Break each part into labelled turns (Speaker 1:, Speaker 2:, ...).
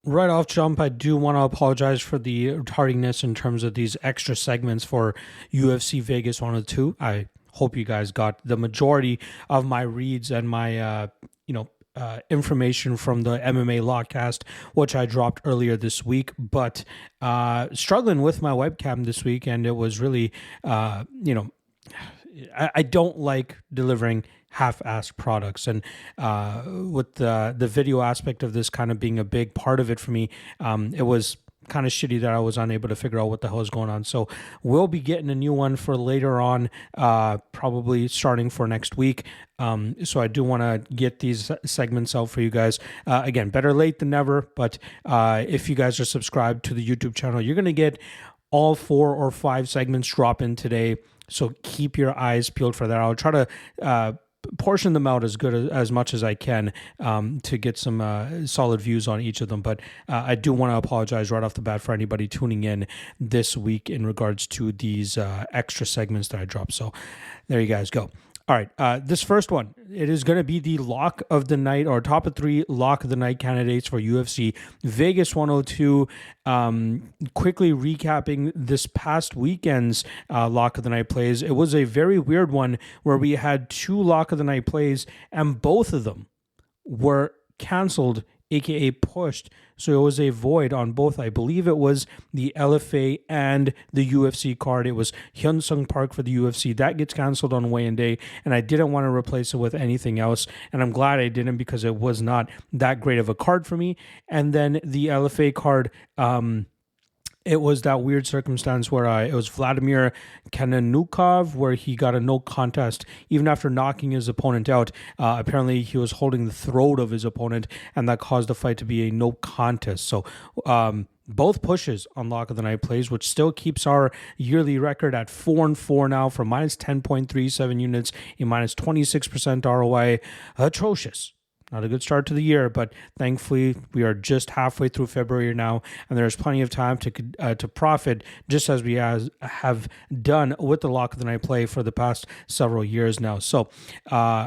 Speaker 1: Right off jump, I do want to apologize for the tardiness in terms of these extra segments for UFC Vegas 102. I hope you guys got the majority of my reads and my, information from the MMA Lawcast, which I dropped earlier this week, but struggling with my webcam this week, and it was really, I don't like delivering half-assed products, and with the video aspect of this kind of being a big part of it for me, it was kind of shitty that I was unable to figure out what the hell is going on. So we'll be getting a new one for later on, probably starting for next week. So I do want to get these segments out for you guys. Again, better late than never, but if you guys are subscribed to the YouTube channel, you're going to get all 4 or 5 segments drop in today. So keep your eyes peeled for that. I'll try to portion them out as much as I can to get some solid views on each of them. But I do want to apologize right off the bat for anybody tuning in this week in regards to these extra segments that I dropped. So there you guys go. All right, this first one, it is going to be the lock of the night, or top of 3 lock of the night candidates for UFC Vegas 102. Quickly recapping this past weekend's lock of the night plays, it was a very weird one where we had 2 lock of the night plays, and both of them were canceled, aka pushed. So it was a void on both. I believe it was the LFA and the UFC card. It was Hyun Sung Park for the UFC. That gets canceled on weigh-in day, and I didn't want to replace it with anything else. And I'm glad I didn't, because it was not that great of a card for me. And then the LFA card, it was that weird circumstance where it was Vladimir Kananukov, where he got a no contest even after knocking his opponent out. Apparently, he was holding the throat of his opponent, and that caused the fight to be a no contest. So, both pushes on lock of the night plays, which still keeps our yearly record at 4-4 now, for minus 10.37 units, a minus 26% ROI. Atrocious. Not a good start to the year, but thankfully we are just halfway through February now, and there's plenty of time to profit, just as we have done with the lock of the night play for the past several years now. So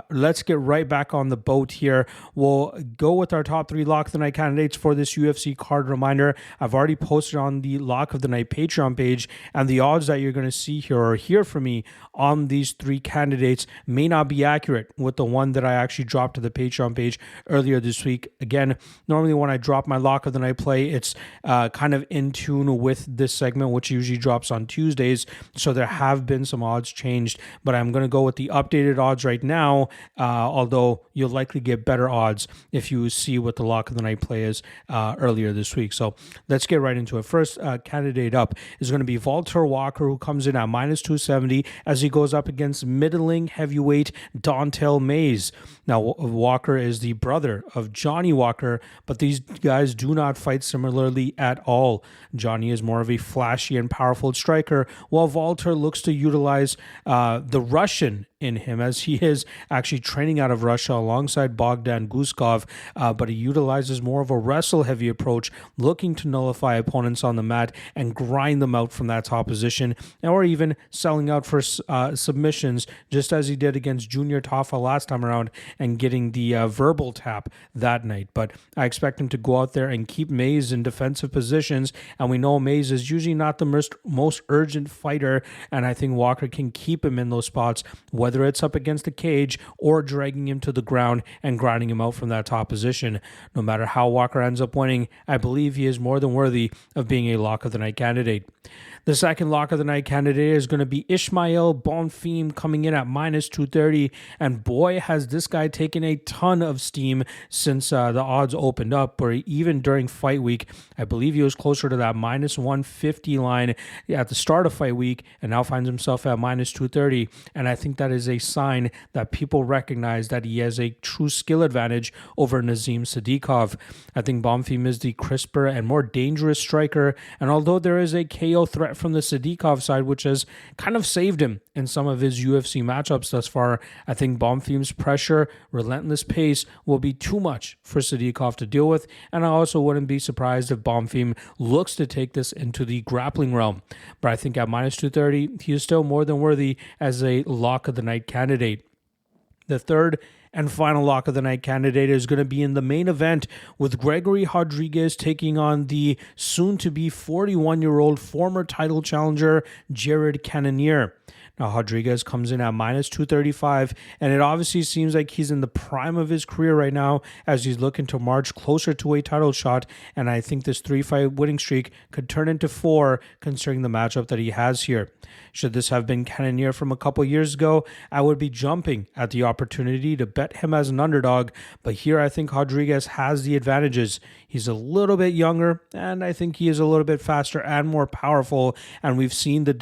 Speaker 1: let's get right back on the boat here. We'll go with our top 3 lock of the night candidates for this UFC card. Reminder, I've already posted on the lock of the night Patreon page, and the odds that you're going to see here or hear from me on these 3 candidates may not be accurate with the one that I actually dropped to the Patreon page earlier this week. Again, normally when I drop my lock of the night play, it's kind of in tune with this segment, which usually drops on Tuesdays. So there have been some odds changed, but I'm going to go with the updated odds right now, although you'll likely get better odds if you see what the lock of the night play is earlier this week. So let's get right into it. First candidate up is going to be Walter Walker, who comes in at minus 270 as he goes up against middling heavyweight Dontel Mays. Now, Walker is the brother of Johnny Walker, but these guys do not fight similarly at all. Johnny is more of a flashy and powerful striker, while Walter looks to utilize the Russian in him, as he is actually training out of Russia alongside Bogdan Guskov, but he utilizes more of a wrestle-heavy approach, looking to nullify opponents on the mat and grind them out from that top position, or even selling out for submissions, just as he did against Junior Tafa last time around and getting the verbal tap that night. But I expect him to go out there and keep Mays in defensive positions, and we know Mays is usually not the most urgent fighter, and I think Walker can keep him in those spots, whether it's up against the cage or dragging him to the ground and grinding him out from that top position. No matter how Walker ends up winning, I believe he is more than worthy of being a lock of the night candidate. The second lock of the night candidate is going to be Ismael Bonfim, coming in at minus 230, and boy, has this guy taken a ton of steam since the odds opened up, where even during fight week, I believe he was closer to that minus 150 line at the start of fight week, and now finds himself at minus 230, and I think that is a sign that people recognize that he has a true skill advantage over Nazim Sadikov. I think Bonfim is the crisper and more dangerous striker, and although there is a KO threat from the Sadikov side, which has kind of saved him in some of his UFC matchups thus far, I think Bonfim's pressure, relentless pace will be too much for Sadikov to deal with, and I also wouldn't be surprised if Bonfim looks to take this into the grappling realm. But I think at minus 230, he is still more than worthy as a lock of the night candidate. The third And final lock of the night candidate is going to be in the main event with Gregory Rodriguez taking on the soon-to-be 41-year-old former title challenger Jared Cannonier. Now, Rodriguez comes in at minus 235, and it obviously seems like he's in the prime of his career right now as he's looking to march closer to a title shot, and I think this 3-fight winning streak could turn into 4 considering the matchup that he has here. Should this have been Cannonier from a couple years ago, I would be jumping at the opportunity to bet him as an underdog, but here I think Rodriguez has the advantages. He's a little bit younger, and I think he is a little bit faster and more powerful, and we've seen the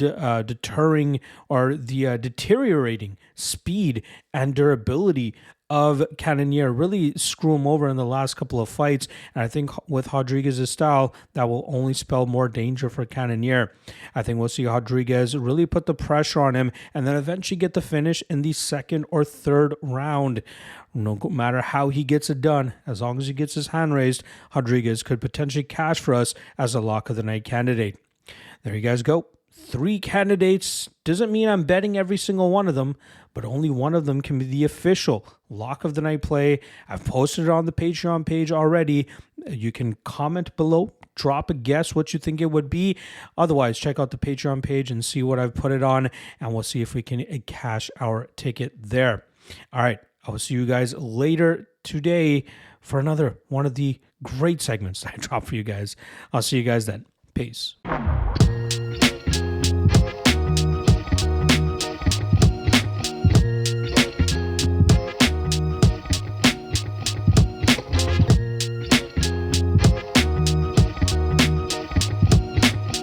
Speaker 1: deteriorating speed and durability of Cannonier really screw him over in the last couple of fights. And I think with Rodriguez's style, that will only spell more danger for Cannonier. I think we'll see Rodriguez really put the pressure on him and then eventually get the finish in the second or third round. No matter how he gets it done, as long as he gets his hand raised, Rodriguez could potentially cash for us as a lock of the night candidate. There you guys go. 3 candidates. Doesn't mean I'm betting every single one of them, but only one of them can be the official lock of the night play. I've posted it on the Patreon page already. You can comment below, drop a guess what you think it would be. Otherwise, check out the Patreon page and see what I've put it on, and we'll see if we can cash our ticket there. All right, I will see you guys later today for another one of the great segments that I dropped for you guys. I'll see you guys then. Peace.